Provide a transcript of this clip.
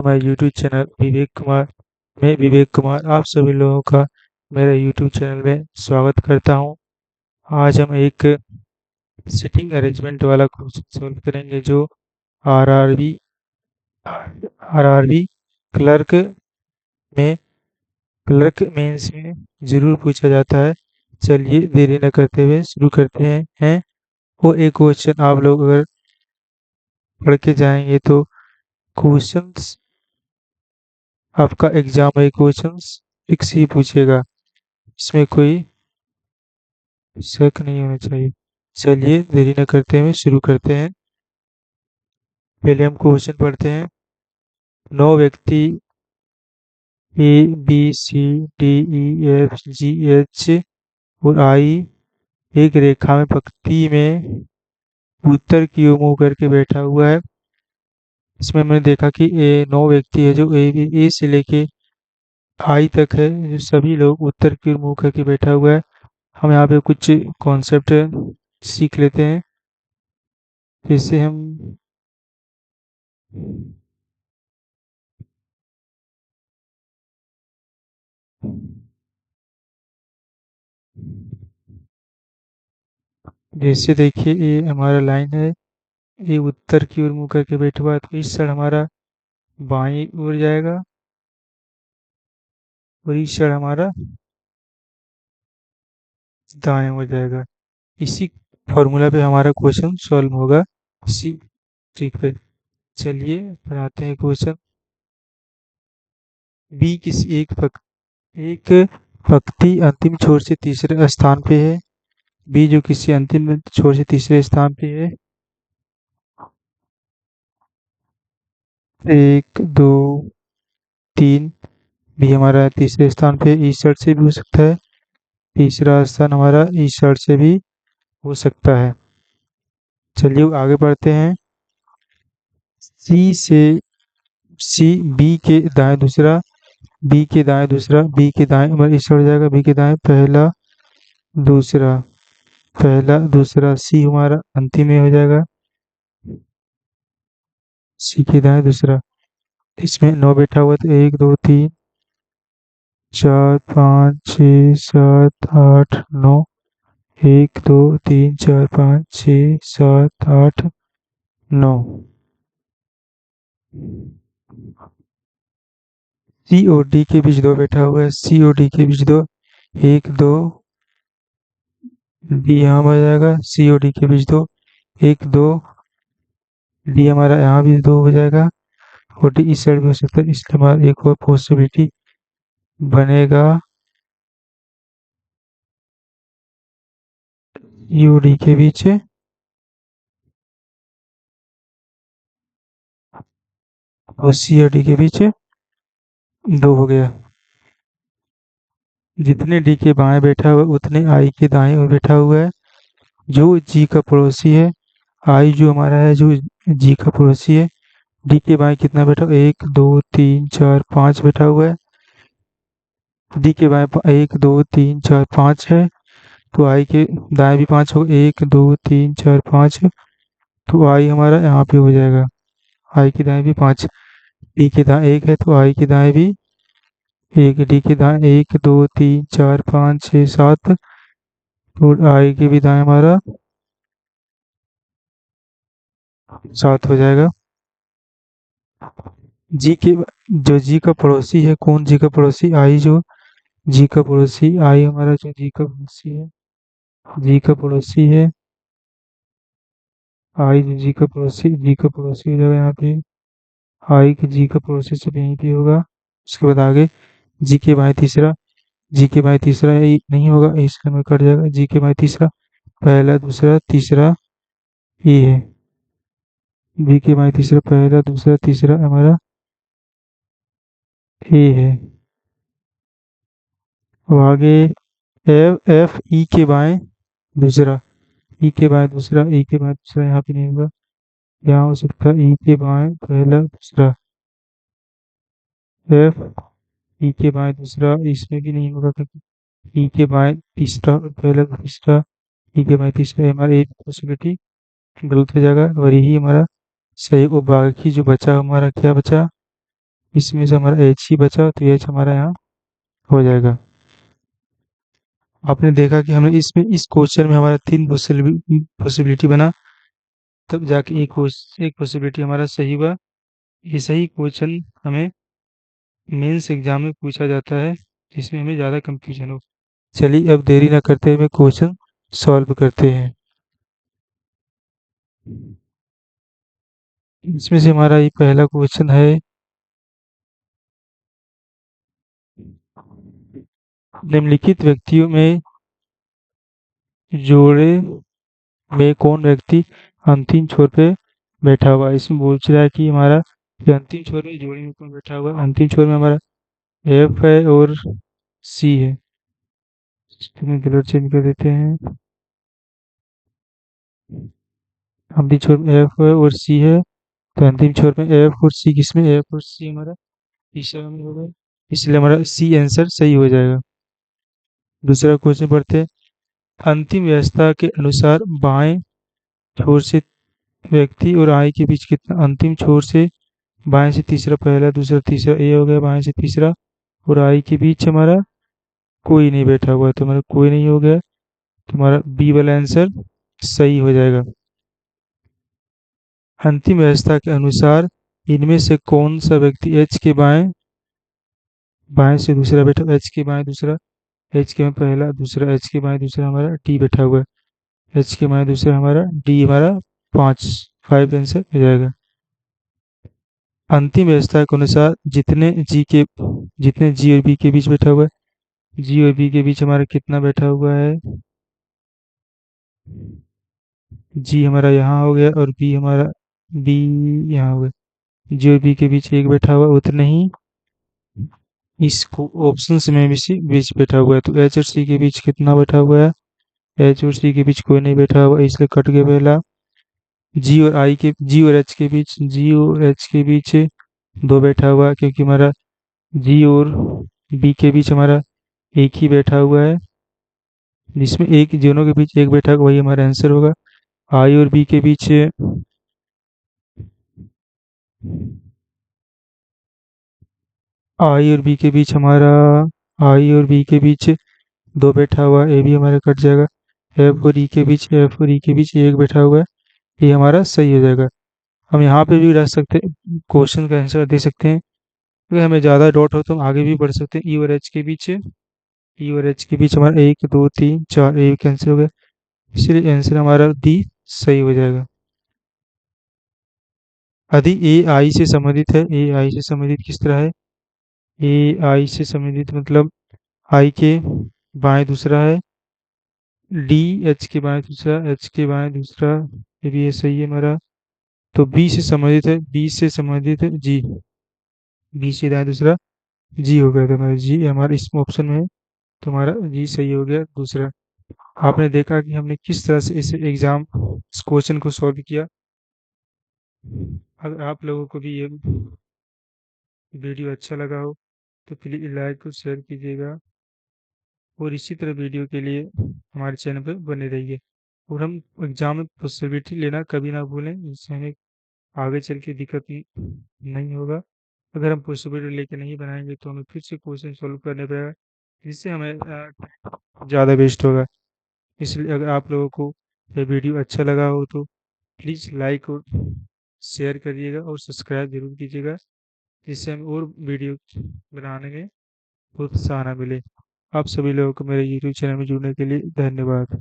हमारे YouTube channel Vivek Kumar. मैं विवेक कुमार आप सभी लोगों का मेरे यूट्यूब चैनल में स्वागत करता हूं। आज हम एक सिटिंग अरेंजमेंट वाला क्वेश्चन सॉल्व करेंगे जो आरआरबी आरआरबी क्लर्क में क्लर्क मेंस में जरूर पूछा जाता है। चलिए देरी न करते हुए शुरू करते हैं। वो एक क्वेश्चन आप लोग अगर पढ़ के जाएंगे तो क्वेश्चंस आपका एग्जाम में क्वेश्चंस फिक्स ही पूछेगा, इसमें कोई शक नहीं होना चाहिए। चलिए देरी न करते हुए शुरू करते हैं। पहले हम क्वेश्चन पढ़ते हैं। 9 व्यक्ति A B C D E F G H और आई एक रेखा में पंक्ति में उत्तर की ओर मुंह करके बैठा हुआ है। इसमें मैंने देखा कि 9 व्यक्ति है जो ए से लेके आई तक है, जो सभी लोग उत्तर की ओर मुंह करके बैठा हुआ है। हम यहाँ पे कुछ कॉन्सेप्ट सीख लेते हैं। जैसे हम जैसे देखिए ये हमारा लाइन है, ये उत्तर की ओर मुंह करके बैठा हुआ है तो इस साइड हमारा बाईं ओर जाएगा और इस साइड हमारा दाएं ओर जाएगा। इसी फॉर्मूला पे हमारा क्वेश्चन सॉल्व होगा, इसी ट्रिक पे। चलिए बनाते हैं क्वेश्चन। बी किसी एक पंक्ति अंतिम छोर से तीसरे स्थान पे है। बी जो किसी अंतिम छोर से तीसरे स्थान पे है। 1 2 3 भी हमारा तीसरे स्थान पे इस साइड से भी हो सकता है। तीसरा स्थान हमारा इस साइड से भी हो सकता है। चलिए आगे बढ़ते हैं। सी से सी बी के दाएं दूसरा, बी के दाएं दूसरा, बी के दाएं मतलब इस हो जाएगा, बी के दाएं पहला दूसरा, पहला दूसरा, सी हमारा अंतिम में हो जाएगा, सी के दाएं दूसरा। इसमें 9 बैठा हुआ तो 1 2 3 4 5 6 7 8 9। 1 2 3 4 5 6 7 8 9। सी और डी के बीच 2 बैठा हुआ है, सी और डी के बीच 2, 1 2, डी यहाँ आ जाएगा, सी और डी के बीच 2, 1 2, डी हमारा यहाँ भी 2 हो जाएगा और डी इस साइड भी हो सकता है, इसलिए हमारा एक और पॉसिबिलिटी बनेगा यू डी के बीच और सी और डी के बीच 2 हो गया। जितने डी के बाएं बैठा हुआ है उतने आई के दाएं और बैठा हुआ है। जो जी का पड़ोसी है, आई जो हमारा है, जो जी का पड़ोसी है, डी के बाएं कितना बैठा हुआ है? 1 2 3 4 5 बैठा हुआ है। डी के बाएं 1 2 3 4 5 है, तो आई के दाएं भी 5 होगा, 1 2 3 4 5। तो आई हमारा यहाँ पे हो जाएगा, आई के दाएं भी 5। डी के दाएं 1 है तो आई के दाएं भी 1, डी के दाएं 1 2 3 4 5 6 7, तो आई के भी दाएं हमारा 7 हो जाएगा। जी के जो जी का पड़ोसी है, कौन जी का पड़ोसी? आई जो जी का पड़ोसी, आई हमारा जो जी का पड़ोसी है, जी का पड़ोसी है, आई जो जी का पड़ोसी हो जाएगा यहाँ पे, आई के जी का पड़ोसी सब यहीं पे होगा। उसके बाद आगे जी के बाएं तीसरा, जी के बाएं तीसरा ये नहीं होगा, इसलिए में कट जाएगा। जी के बाएं तीसरा पहला दूसरा तीसरा ये है, जी के बाएं तीसरा पहला दूसरा तीसरा हमारा ये है। अब आगे एफ एफ ई के बाएं दूसरा, ई के बाएं दूसरा, ई के बाएं दूसरा यहाँ पे नहीं होगा, यहाँ हो सकता है ई के बाएं पहला दूसरा, एफ ई के बाएं दूसरा, इसमें भी नहीं होगा क्योंकि ई के बाएं तीसरा पहला तीसरा, ई के बाएं तीसरा, हमारा एक पॉसिबिलिटी गलत हो जाएगा और यही हमारा सही। वो बाकी जो बचा हमारा क्या बचा? इसमें से हमारा एच ही बचा, तो एच हमारा यहाँ हो जाएगा। आपने देखा कि हमने इसमें इस क्वेश्चन में हमारा 3 पॉसिबिलिटी बना, तब जाके एक पॉसिबिलिटी हमारा सही हुआ। ये सही क्वेश्चन हमें मेंस एग्जाम में पूछा जाता है, जिसमें हमें ज़्यादा कंफ्यूजन हो। चलिए अब देरी ना करते हुए क्वेश्चन सॉल्व करते हैं। इसमें से हमारा ये पहला क्वेश्चन है, निम्नलिखित व्यक्तियों में जोड़े में कौन व्यक्ति अंतिम छोर पे बैठा हुआ है। इसमें पूछ रहा है कि हमारा ये अंतिम छोर में जोड़े में कौन बैठा हुआ है। अंतिम छोर में हमारा एफ है और सी है। इसमें कलर चेंज कर देते हैं। अंतिम छोर में एफ है और सी है, तो अंतिम छोर में एफ और सी, किसमें एफ और सी हमारा तीसरा में होगा, इसलिए हमारा सी आंसर सही हो जाएगा। दूसरा क्वेश्चन पढ़ते हैं, अंतिम व्यवस्था के अनुसार बाएं छोर से व्यक्ति और आई के बीच कितना, अंतिम छोर से बाएं से तीसरा, पहला दूसरा तीसरा ए हो गया, बाएं से तीसरा, और आई के बीच हमारा कोई नहीं बैठा हुआ है, तो हमारा कोई नहीं हो गया, तो हमारा बी वाला आंसर सही हो जाएगा। अंतिम व्यवस्था के अनुसार इनमें से कौन सा व्यक्ति एच के बाएं बाएं से दूसरा बैठा, एच के बाएं दूसरा, एच के बाएं पहला दूसरा, एच के बाएं दूसरा हमारा डी बैठा हुआ है, एच के बाएं दूसरा हमारा डी हमारा 5 आंसर हो जाएगा। अंतिम व्यवस्था के अनुसार जितने जी और बी के बीच बैठा हुआ है, जी और बी के बीच हमारा कितना बैठा हुआ है, जी हमारा यहाँ हो गया और बी हमारा बी यहाँ हो गया, जी और बी के बीच एक बैठा हुआ है, उतने ही इस ऑप्शन में भी सी बीच बैठा हुआ है, तो एच और सी के बीच कितना बैठा हुआ है, एच और सी के बीच कोई नहीं बैठा हुआ, इसलिए कट गया पहला। जी और एच के बीच, जी और एच के बीच दो बैठा हुआ है, क्योंकि हमारा जी और बी के बीच हमारा एक ही बैठा हुआ है, जिसमें एक दोनों के बीच एक बैठा हुआ, वही हमारा आंसर होगा। आई और बी के बीच आई और बी के बीच हमारा आई और बी के बीच दो बैठा हुआ है, ए भी हमारा कट जाएगा। एफ और ई के बीच एक बैठा हुआ है, ये हमारा सही हो जाएगा। हम यहाँ पे भी रख सकते हैं, क्वेश्चन का आंसर दे सकते हैं। अगर हमें ज़्यादा डाउट हो तो हम आगे भी बढ़ सकते हैं। ई और एच के बीच हमारा 1 2 3 4 ए कैंसिल हो गया, इसलिए आंसर हमारा डी सही हो जाएगा। यदि ए आई से संबंधित है, ए आई से संबंधित किस तरह है, ए आई से संबंधित मतलब आई के बाएं दूसरा है, डी एच के बाएं दूसरा, एच के बाएं दूसरा, ये भी ये सही है हमारा। तो बी से संबंधित है, बी से संबंधित है जी, बी से दाएं दूसरा जी हो गया, तो हमारा जी हमारा इस ऑप्शन में है, तो हमारा जी सही हो गया दूसरा। आपने देखा कि हमने किस तरह से इस क्वेश्चन को सॉल्व किया। अगर आप लोगों को भी ये वीडियो अच्छा लगा हो तो प्लीज़ लाइक और शेयर कीजिएगा, और इसी तरह वीडियो के लिए हमारे चैनल पर बने रहिए। और हम एग्जाम में पॉसिबिलिटी लेना कभी ना भूलें, इससे हमें आगे चल के दिक्कत नहीं होगा। अगर हम पॉसिबिलिटी लेके नहीं बनाएंगे तो हमें फिर से क्वेश्चन सॉल्व करने पड़ेगा, जिससे हमें ज़्यादा वेस्ट होगा। इसलिए अगर आप लोगों को ये वीडियो अच्छा लगा हो तो प्लीज़ लाइक और शेयर करिएगा और सब्सक्राइब जरूर कीजिएगा, जिससे हमें और वीडियो बनाने में प्रोत्साहन मिले। आप सभी लोगों को मेरे यूट्यूब चैनल में जुड़ने के लिए धन्यवाद।